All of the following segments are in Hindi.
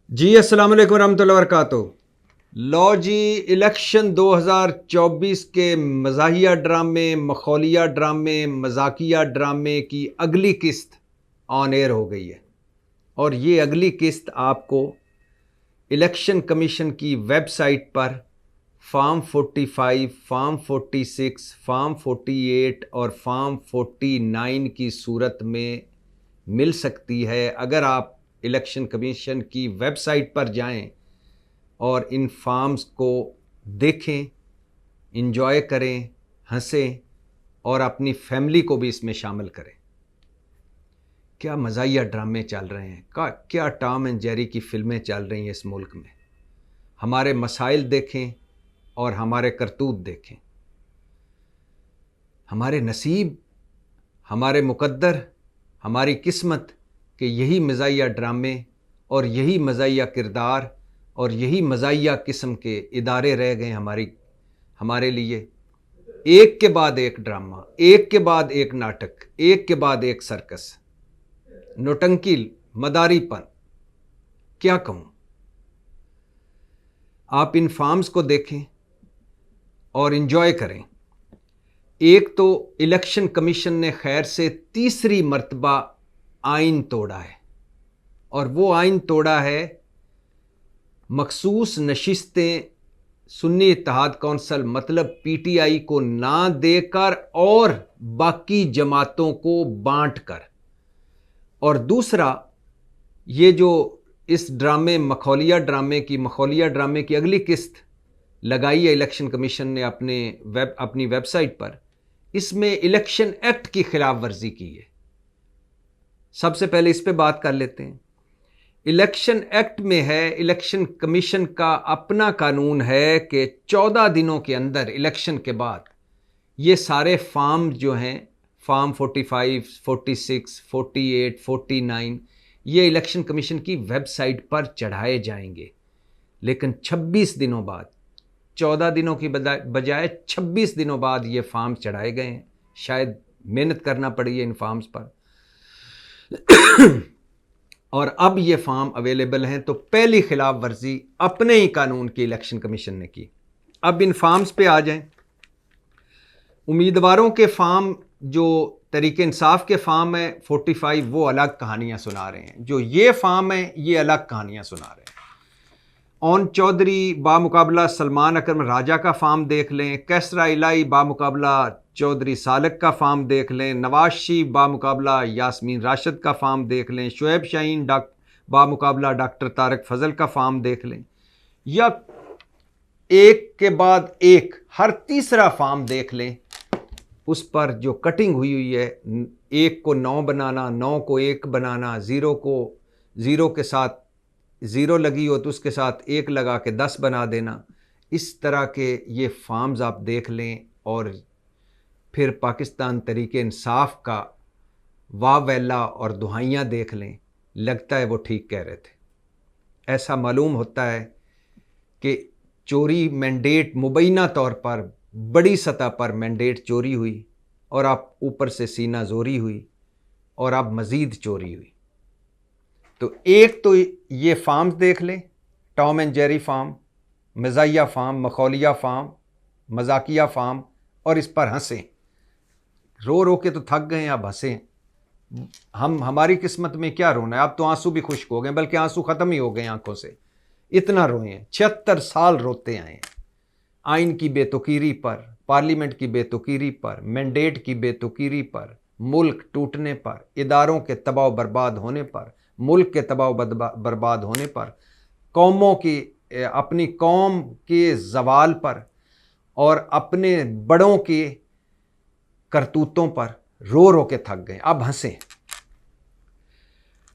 जी अस्सलाम वालेकुम रहमतुल्लाहि व बरकातुहू। लो जी, इलेक्शन 2024 के मज़ाहिया ड्रामे, मखौलिया ड्रामे, मजाकिया ड्रामे की अगली किस्त ऑन एयर हो गई है। और ये अगली किस्त आपको इलेक्शन कमीशन की वेबसाइट पर फार्म 45, फार्म 46, फार्म 48 और फार्म 49 की सूरत में मिल सकती है। अगर आप इलेक्शन कमीशन की वेबसाइट पर जाएं और इन फार्म्स को देखें, इंजॉय करें, हंसें और अपनी फैमिली को भी इसमें शामिल करें। क्या मज़ाहिया ड्रामे चल रहे हैं, क्या टॉम एंड जेरी की फिल्में चल रही हैं इस मुल्क में। हमारे मसाइल देखें और हमारे करतूत देखें। हमारे नसीब, हमारे मुकद्दर, हमारी किस्मत के यही मज़ाहिया ड्रामे और यही मज़ाहिया किरदार और यही मज़ाहिया किस्म के इदारे रह गए हमारे लिए। एक के बाद एक ड्रामा, एक के बाद एक नाटक, एक के बाद एक सर्कस, नौटंकी, मदारीपन, क्या कहूँ। आप इन फार्म्स को देखें और इन्जॉय करें। एक तो इलेक्शन कमीशन ने खैर से तीसरी मर्तबा आइन तोड़ा है, और वो आइन तोड़ा है मखसूस नशिस्तें सुन्नी इत्तेहाद कौंसल मतलब पीटीआई को ना देकर और बाकी जमातों को बांट कर। और दूसरा, ये जो इस मखौलिया ड्रामे की अगली किस्त लगाई है इलेक्शन कमीशन ने अपनी वेबसाइट पर, इसमें इलेक्शन एक्ट की खिलाफ वर्जी की है। सबसे पहले इस पे बात कर लेते हैं। इलेक्शन एक्ट में है, इलेक्शन कमीशन का अपना कानून है कि 14 दिनों के अंदर इलेक्शन के बाद ये सारे फार्म जो हैं, फार्म 45, 46, 48, 49, ये इलेक्शन कमीशन की वेबसाइट पर चढ़ाए जाएंगे। लेकिन 26 दिनों बाद, 14 दिनों की बजाय 26 दिनों बाद ये फार्म चढ़ाए गए हैं। शायद मेहनत करना पड़ी है इन फार्म्स पर। और अब ये फार्म अवेलेबल हैं। तो पहली खिलाफ वर्जी अपने ही कानून की इलेक्शन कमीशन ने की। अब इन फार्म्स पे आ जाएं। उम्मीदवारों के फार्म, जो तरीके इंसाफ के फार्म है 45, वो अलग कहानियां सुना रहे हैं। जो ये फार्म है, ये अलग कहानियां सुना रहे हैं। ओन चौधरी बामुकाबला सलमान अकरम राजा का फार्म देख लें, कैसरा इलाही बामुकाबला चौधरी सालक का फार्म देख लें, नवाज शरीफ बामुकाबला यास्मीन राशिद का फार्म देख लें, शुएब शाहीन बामुकाबला डॉक्टर तारक फजल का फार्म देख लें, या एक के बाद एक हर तीसरा फार्म देख लें। उस पर जो कटिंग हुई है, 1 को 9 बनाना, 9 को 1 बनाना, 0 के साथ 0 लगी हो तो उसके साथ 1 लगा के 10 बना देना। इस तरह के ये फार्म्स आप देख लें। और फिर पाकिस्तान तरीके इंसाफ का वाह वेला और दुहाइयाँ देख लें। लगता है वो ठीक कह रहे थे। ऐसा मालूम होता है कि चोरी मैंडेट, मुबैना तौर पर बड़ी सतह पर मैंडेट चोरी हुई, और आप ऊपर से सीना जोरी हुई, और अब मज़ीद चोरी हुई। तो एक तो ये फार्म्स देख लें, टॉम एंड जेरी फार्म, मज़ाहिया फार्म, मखौलिया फार्म, मजाकिया फार्म, और इस पर हंसें। रो रो के तो थक गए हैं, अब हंसें। हमारी किस्मत में क्या रोना है। अब तो आंसू भी खुश्क हो गए, बल्कि आंसू ख़त्म ही हो गए आंखों से। इतना रोए हैं, 76 साल रोते आए हैं। आइन की बेतुकीरी पर, पार्लियामेंट की बेतुकीरी पर, मैंडेट की बेतुकीरी पर, मुल्क टूटने पर, इदारों के तबाह बर्बाद होने पर, मुल्क के तबाह बर्बाद होने पर, कौमों की, अपनी कौम के जवाल पर और अपने बड़ों के करतूतों पर रो रो के थक गए। अब हंसें।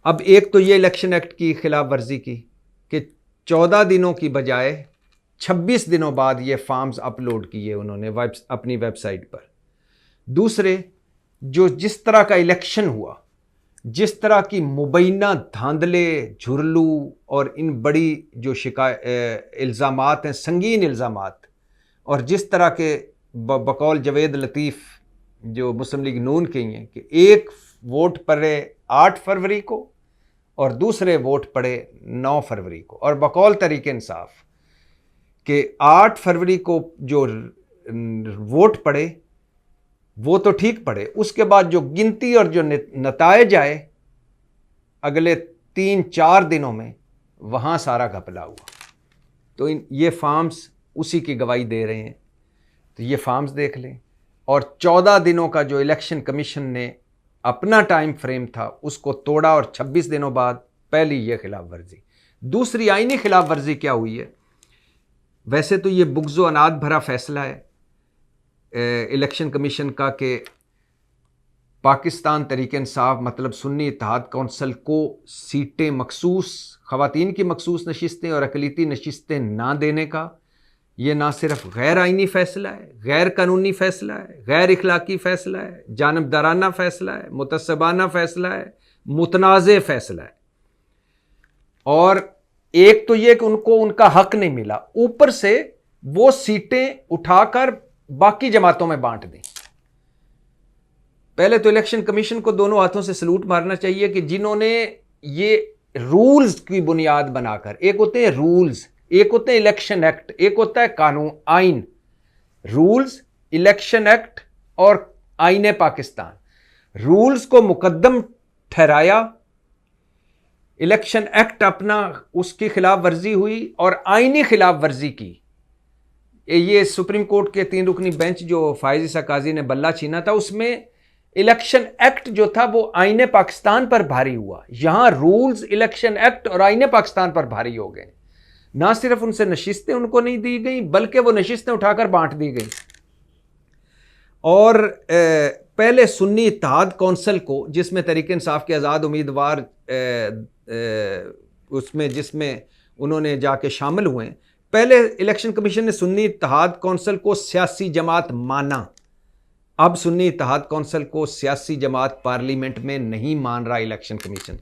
अब एक तो ये इलेक्शन एक्ट की खिलाफ वर्जी की कि 14 दिनों की बजाय 26 दिनों बाद ये फॉर्म्स अपलोड किए उन्होंने अपनी वेबसाइट पर। दूसरे, जिस तरह का इलेक्शन हुआ, जिस तरह की मुबैना धांधले, झुरलू और इन बड़ी जो इल्ज़ामात हैं, संगीन इल्ज़ामात, और जिस तरह के बकौल जवेद लतीफ़ जो मुस्लिम लीग नून के हैं कि एक वोट पड़े 8 फरवरी को और दूसरे वोट पड़े 9 फरवरी को। और बकौल तरीके इंसाफ के 8 फरवरी को जो वोट पड़े वो तो ठीक पड़े, उसके बाद जो गिनती और जो नतायज आए अगले 3-4 दिनों में, वहाँ सारा घपला हुआ। तो ये फार्म्स उसी की गवाही दे रहे हैं। तो ये फार्म्स देख लें। और 14 दिनों का जो इलेक्शन कमीशन ने अपना टाइम फ्रेम था उसको तोड़ा और 26 दिनों बाद पहली ये खिलाफ वर्जी। दूसरी आईनी खिलाफ वर्जी क्या हुई है? वैसे तो ये बुग़्ज़-ओ अनाद भरा फैसला है इलेक्शन कमीशन का कि पाकिस्तान तरीके इंसाफ मतलब सुन्नी इत्तेहाद कौंसल को सीटें मखसूस, ख़वातीन की मखसूस नशिस्तें और अक़लियती नशिस्तें ना देने का, ये ना सिर्फ गैर आइनी फ़ैसला है, गैर कानूनी फ़ैसला है, गैर इखलाकी फ़ैसला है, जानबदाराना फ़ैसला है, मुतस्सबाना फ़ैसला है, मुतनाज़े फ़ैसला है। और एक तो ये कि उनको उनका हक नहीं मिला, ऊपर से वो सीटें उठाकर बाकी जमातों में बांट दी। पहले तो इलेक्शन कमीशन को दोनों हाथों से सलूट मारना चाहिए कि जिन्होंने ये रूल्स की बुनियाद बनाकर, एक होते हैं रूल्स, एक होते हैं इलेक्शन एक्ट, एक होता है कानून आइन, रूल्स, इलेक्शन एक्ट और आईने पाकिस्तान। रूल्स को मुकद्दम ठहराया, इलेक्शन एक्ट अपना उसकी खिलाफ वर्जी हुई और आईनी खिलाफ वर्जी की। ये सुप्रीम कोर्ट के 3 रुकनी बेंच जो फायज ईसा काजी ने बल्ला छीना था, उसमें इलेक्शन एक्ट जो था वो आईने पाकिस्तान पर भारी हुआ। यहां रूल्स, इलेक्शन एक्ट और आईने पाकिस्तान पर भारी हो गए। ना सिर्फ उनसे नशिस्तें उनको नहीं दी गई, बल्कि वो नशिस्तें उठाकर बांट दी गई। और पहले सुन्नी इत्तेहाद कौंसल को, जिसमें तहरीक इंसाफ के आज़ाद उम्मीदवार उसमें जिसमें उन्होंने जाके शामिल हुए, पहले इलेक्शन कमीशन ने सुन्नी इत्तेहाद कौंसल को सियासी जमात माना। अब सुन्नी इत्तेहाद कौंसल को सियासी जमात पार्लियामेंट में नहीं मान रहा इलेक्शन कमीशन।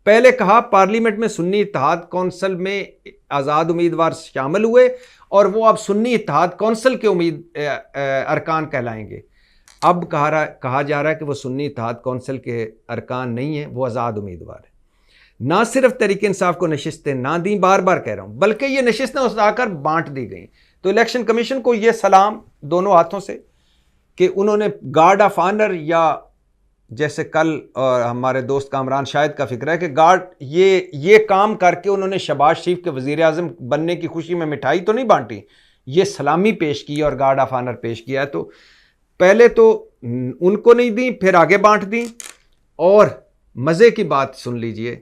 पहले कहा पार्लियामेंट में सुन्नी इत्तेहाद कौंसल में आज़ाद उम्मीदवार शामिल हुए और वो अब सुन्नी इत्तेहाद कौंसल के अरकान कहलाएंगे। अब कहा जा रहा है कि वो सुन्नी इत्तेहाद कौंसल के अरकान नहीं है, वो आज़ाद उम्मीदवार है। ना सिर्फ तहरीक इंसाफ को नशिस्तें ना दी, बार बार कह रहा हूं, बल्कि ये नशिस्तें उठाकर बांट दी गई। तो इलेक्शन कमीशन को ये सलाम दोनों हाथों से कि उन्होंने गार्ड ऑफ ऑनर, या जैसे कल हमारे दोस्त कामरान शाहिद का फिक्र है कि गार्ड ये काम करके उन्होंने शहबाज शरीफ के वज़ीर आज़म बनने की खुशी में मिठाई तो नहीं बांटी, ये सलामी पेश की और गार्ड ऑफ ऑनर पेश किया है। तो पहले तो उनको नहीं दी, फिर आगे बांट दी। और मज़े की बात सुन लीजिए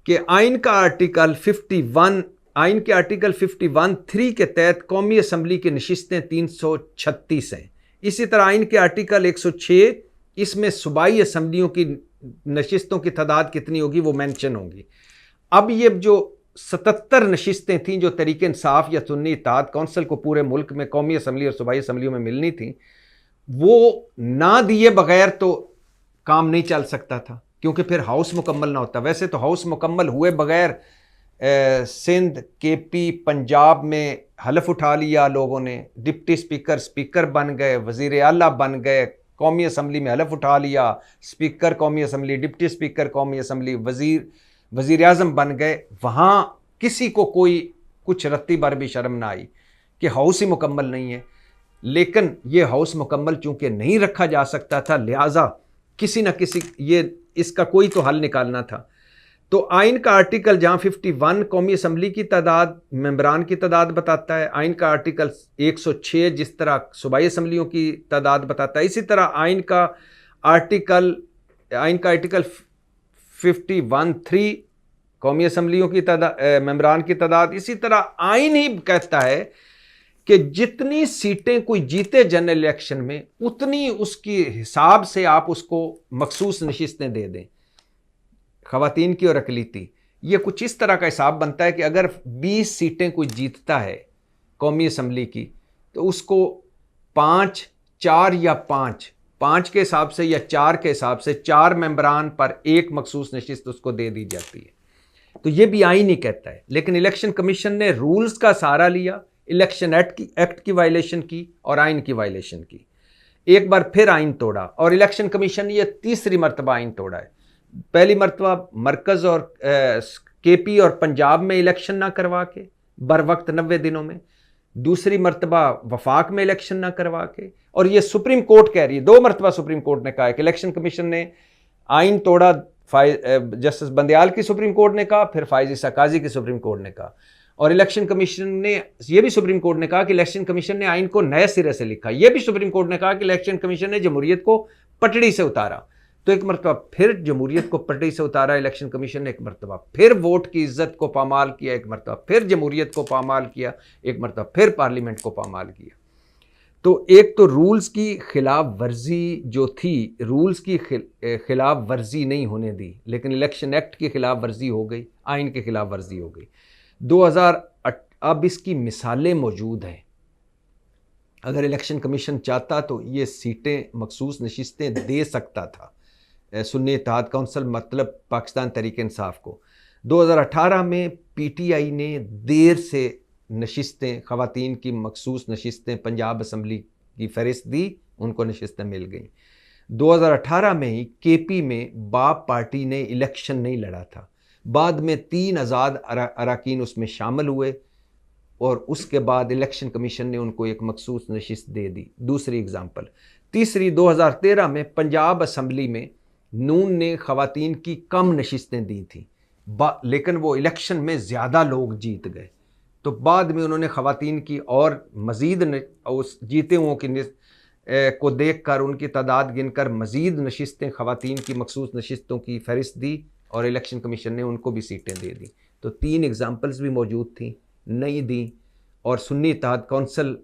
कि आइन का आर्टिकल 51, आइन के आर्टिकल 51(3) के तहत कौमी असम्बली की नशिस्तें 336 हैं। इसी तरह आइन के आर्टिकल 106, इसमें सूबाई असम्बलियों की नशिस्तों की तादाद कितनी होगी वो मेंशन होगी। अब ये जो 77 नशिस्तें थीं जो तहरीक इंसाफ या सुन्नी इत्तेहाद कौंसल को पूरे मुल्क में कौमी असम्बली और सूबाई असम्बलियों में मिलनी थी, वो ना दिए बगैर तो काम नहीं चल सकता था, क्योंकि फिर हाउस मुकम्मल ना होता। वैसे तो हाउस मुकम्मल हुए बगैर सिंध, केपी, पंजाब में हलफ उठा लिया लोगों ने, डिप्टी स्पीकर स्पीकर बन गए, वज़ीर आला बन गए, कौमी असम्बली में हलफ उठा लिया, स्पीकर कौमी असम्बली, डिप्टी स्पीकर कौमी असम्बली, वज़ीर आज़म बन गए। वहाँ किसी को कोई कुछ रत्ती भर भी शर्म ना आई कि हाउस ही मुकम्मल नहीं है। लेकिन ये हाउस मुकम्मल चूँकि नहीं रखा जा सकता था, लिहाजा किसी न किसी इसका कोई तो हल निकालना था। तो आइन का आर्टिकल जहाँ 51 कौमी असम्बली की तादाद, मेंबरान की तादाद बताता है, आइन का आर्टिकल 106 जिस तरह सूबाई असम्बलियों की तादाद बताता है, इसी तरह आइन का आर्टिकल 51(3) कौमी असम्बलियों की तादाद, मेंबरान की तादाद। इसी तरह आइन ही कहता है कि जितनी सीटें कोई जीते जनरल इलेक्शन में, उतनी उसकी हिसाब से आप उसको मखसूस नशिस्तें दे दें, ख़वातीन की और अक़लियती। ये कुछ इस तरह का हिसाब बनता है कि अगर 20 सीटें कोई जीतता है कौमी असम्बली की, तो उसको 5, 4 या 5 के हिसाब से या 4 के हिसाब से 4 मेंबरान पर एक मखसूस नशिस्त उसको दे दी जाती है। तो ये भी आइन ही कहता है। लेकिन इलेक्शन कमीशन ने रूल्स का सहारा लिया, इलेक्शन एक्ट की वायलेशन की और आइन की वायलेशन की। एक बार फिर आइन तोड़ा और इलेक्शन कमीशन ने यह तीसरी मरतबा आइन तोड़ा है। पहली मरतबा मरकज़ और केपी और पंजाब में इलेक्शन ना करवा के बर वक्त 90 दिनों में, दूसरी मरतबा वफाक में इलेक्शन ना करवा के, और ये सुप्रीम कोर्ट कह रही है, 2 मरतबा सुप्रीम कोर्ट ने कहा है कि इलेक्शन कमीशन ने आइन तोड़ा, जस्टिस बंदयाल की सुप्रीम कोर्ट ने कहा, फिर फायज ईसा काजी की सुप्रीम कोर्ट ने कहा, और इलेक्शन कमीशन ने यह भी सुप्रीम कोर्ट ने कहा कि इलेक्शन कमीशन ने आइन को नए सिरे से लिखा। यह भी सुप्रीम कोर्ट ने कहा कि इलेक्शन कमीशन ने जमहूरियत को पटड़ी से उतारा। तो एक मरतबा फिर जमहूरियत को पटड़ी से उतारा इलेक्शन कमीशन ने, एक मरतबा फिर वोट की इज्जत को पामाल किया, एक मरतबा फिर जमहूरियत को पामाल किया, एक मरतबा फिर पार्लियामेंट को पामाल किया। तो एक तो रूल्स की खिलाफ वर्जी जो थी, रूल्स की खिलाफ वर्जी नहीं होने दी, लेकिन इलेक्शन एक्ट की खिलाफ वर्जी हो गई, आइन की खिलाफ वर्जी हो गई 2008। अब इसकी मिसालें मौजूद हैं। अगर इलेक्शन कमीशन चाहता तो ये सीटें, मखसूस नशिस्तें दे सकता था सुन्नी इत्तेहाद कौंसिल, मतलब पाकिस्तान तहरीक इंसाफ को। 2018 में पीटीआई ने देर से नशिस्तें, ख़वातीन की मखसूस नशिस्तें पंजाब असम्बली की फहरिस्त दी, उनको नशिस्तें मिल गई। 2018 में ही केपी में बाप पार्टी ने इलेक्शन नहीं लड़ा था, बाद में 3 आज़ाद अरकान उसमें शामिल हुए, और उसके बाद इलेक्शन कमीशन ने उनको एक मखसूस नशिस्त दे दी। दूसरी एग्जाम्पल। तीसरी, 2013 में पंजाब असम्बली में नून ने ख़वातीन की कम नशिस्तें दी थी, लेकिन वो इलेक्शन में ज़्यादा लोग जीत गए, तो बाद में उन्होंने ख़वातीन की और मज़ीद उस जीते हुओं की को देख कर, उनकी तादाद गिनकर मज़ीद नशिस्तें, ख़वातीन की मखसूस नशिस्तों की फहरिस्त दी, और इलेक्शन कमीशन ने उनको भी सीटें दे दी। तो 3 एग्ज़ाम्पल्स भी मौजूद थी, नहीं दी। और सुन्नी इत्तेहाद कौंसिल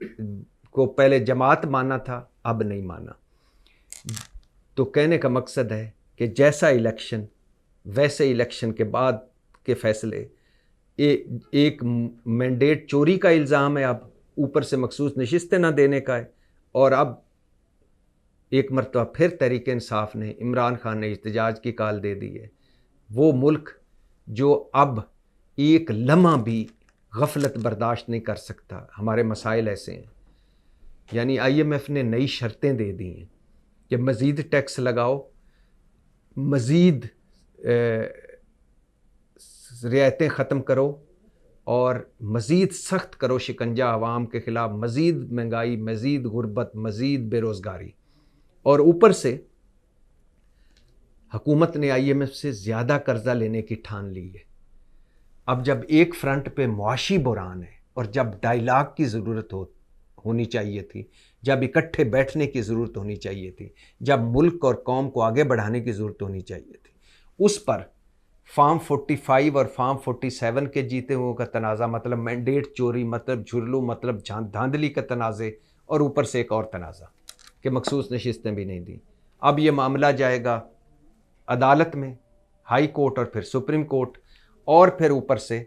को पहले जमात माना था, अब नहीं माना। तो कहने का मकसद है कि जैसा इलेक्शन वैसे इलेक्शन के बाद के फैसले। एक मैंडेट चोरी का इल्ज़ाम है, अब ऊपर से मखसूस नशिस्तें ना देने का है, और अब एक मरतबा फिर तहरीक इंसाफ ने, इमरान खान ने इहतजाज की कॉल दे दी है। वो मुल्क जो अब एक लम्हा भी गफलत बर्दाश्त नहीं कर सकता, हमारे मसाइल ऐसे हैं। यानी IMF ने नई शर्तें दे दी हैं कि मज़ीद टैक्स लगाओ, मज़ीद रियायतें ख़त्म करो, और मज़ीद सख्त करो शिकंजा आवाम के ख़िलाफ़, मज़ीद महंगाई, मज़ीद गुर्बत, मज़ीद बेरोज़गारी। और ऊपर से हुकूमत ने IMF से ज़्यादा कर्ज़ा लेने की ठान ली है। अब जब एक फ्रंट पे मुआशी बुरान है, और जब डायलॉग की ज़रूरत होनी चाहिए थी, जब इकट्ठे बैठने की ज़रूरत होनी चाहिए थी, जब मुल्क और कौम को आगे बढ़ाने की ज़रूरत होनी चाहिए थी, उस पर फार्म 45 और फार्म 47 के जीते हुओं का तनाज़ा, मतलब मैंडेट चोरी, मतलब झुरलू, मतलब धांधली का तनाज़े, और ऊपर से एक और तनाज़ा कि मखसूस नशिस्तें भी नहीं दी। अब ये मामला जाएगा अदालत में, हाई कोर्ट और फिर सुप्रीम कोर्ट, और फिर ऊपर से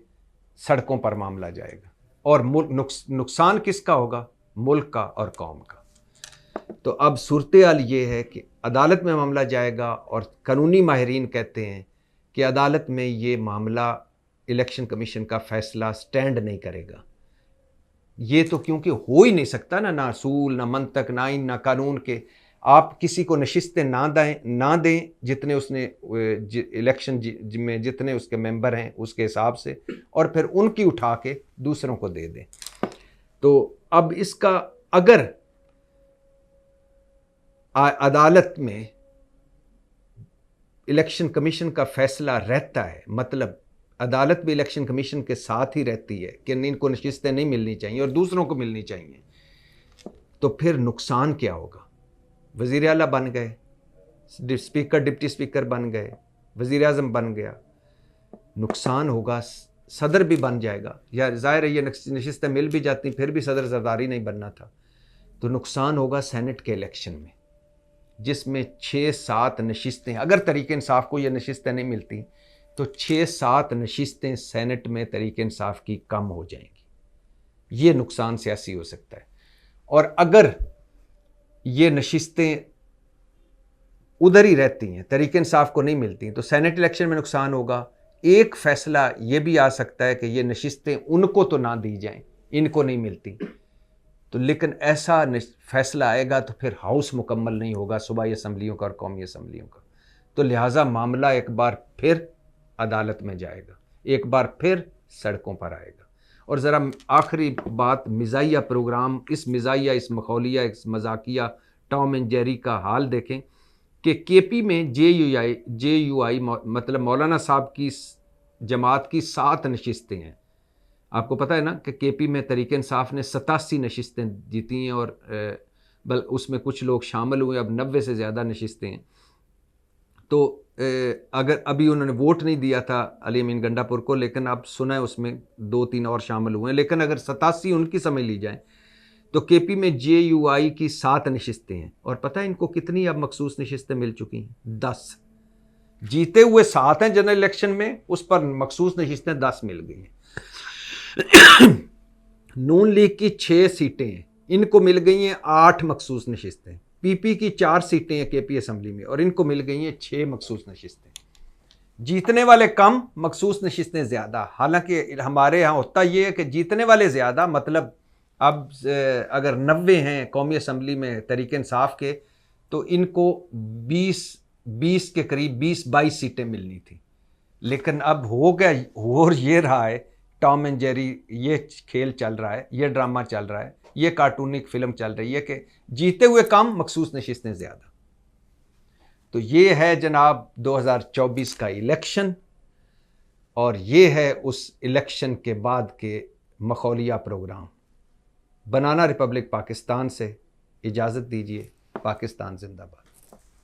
सड़कों पर मामला जाएगा, और नुकसान किसका होगा? मुल्क का और कौम का। तो अब सूरत हाल ये है कि अदालत में मामला जाएगा, और कानूनी माहिरीन कहते हैं कि अदालत में ये मामला इलेक्शन कमीशन का फ़ैसला स्टैंड नहीं करेगा। ये तो क्योंकि हो ही नहीं सकता ना असूल, ना मंतक, ना आइन, ना कानून के। आप किसी को नशिस्तें ना दें जितने उसने इलेक्शन में जितने उसके मेंबर हैं उसके हिसाब से, और फिर उनकी उठा के दूसरों को दे दें। तो अब इसका अगर अदालत में इलेक्शन कमीशन का फैसला रहता है, मतलब अदालत भी इलेक्शन कमीशन के साथ ही रहती है कि इनको नशिस्तें नहीं मिलनी चाहिए और दूसरों को मिलनी चाहिए, तो फिर नुकसान क्या होगा? वज़ीर आला बन गए, स्पीकर, डिप्टी स्पीकर बन गए, वज़ीर आज़म बन गया, नुकसान होगा, सदर भी बन जाएगा, या ज़ाहिर है ये नशिस्तें मिल भी जाती फिर भी सदर ज़रदारी नहीं बनना था, तो नुकसान होगा सेनेट के इलेक्शन में, जिसमें 6-7 नशिस्तें, अगर तहरीक इंसाफ को ये नशिस्तें नहीं मिलती तो 6-7 नशिस्तें सेनेट में तहरीक इंसाफ की कम हो जाएंगी। ये नुकसान सियासी हो सकता है। और अगर ये नशिस्तें उधर ही रहती हैं, तहरीक इंसाफ को नहीं मिलती, तो सेनेट इलेक्शन में नुकसान होगा। एक फैसला ये भी आ सकता है कि ये नशिस्तें उनको तो ना दी जाएं, इनको नहीं मिलती, तो लेकिन ऐसा फैसला आएगा तो फिर हाउस मुकम्मल नहीं होगा, सूबाई असम्बलियों का और कौमी असम्बलियों का। तो लिहाजा मामला एक बार फिर अदालत में जाएगा, एक बार फिर सड़कों पर आएगा। और ज़रा आखिरी बात, मिज़ाहिया प्रोग्राम, इस मिज़ाहिया, इस मखौलिया, इस मजाकिया टॉम एंड जेरी का हाल देखें कि केपी में JUI मतलब मौलाना साहब की जमात की 7 नशिस्तें हैं। आपको पता है ना कि केपी में तहरीक इंसाफ ने 87 नशिस्तें जीती हैं और बल उसमें कुछ लोग शामिल हुए, अब 90 से ज़्यादा नशिस्तें हैं। तो अगर अभी उन्होंने वोट नहीं दिया था अली अमीन गंडापुर को, लेकिन अब सुना है उसमें 2-3 और शामिल हुए हैं, लेकिन अगर 87 उनकी समझ ली जाए तो केपी में JUI की 7 नशिस्तें हैं। और पता है इनको कितनी अब मखसूस नशिस्तें मिल चुकी हैं? 10। जीते हुए 7 हैं जनरल इलेक्शन में, उस पर मखसूस नशिस्तें 10 मिल गई हैं। नून लीग की 6 सीटें हैं, इनको मिल गई हैं 8 मखसूस नशिस्तें। PP की 4 सीटें हैं केपी असम्बली में और इनको मिल गई हैं 6 मखसूस नशिस्तें। जीतने वाले कम, मखसूस नशिस्तें ज़्यादा। हालांकि हमारे यहाँ होता ये है कि जीतने वाले ज़्यादा, मतलब अब अगर 90 हैं कौमी असम्बली में तहरीक इंसाफ के, तो इनको 20 के करीब 20-22 सीटें मिलनी थी। लेकिन अब हो गया, हो ये रहा है, टॉम एंड जेरी ये खेल चल रहा है, ये ड्रामा चल रहा है, ये कार्टूनिक फिल्म चल रही है कि जीते हुए कम, मखसूस नशिस्तें ज़्यादा। तो ये है जनाब 2024 का इलेक्शन, और ये है उस इलेक्शन के बाद के मखौलिया प्रोग्राम। बनाना रिपब्लिक पाकिस्तान से इजाज़त दीजिए। पाकिस्तान जिंदाबाद।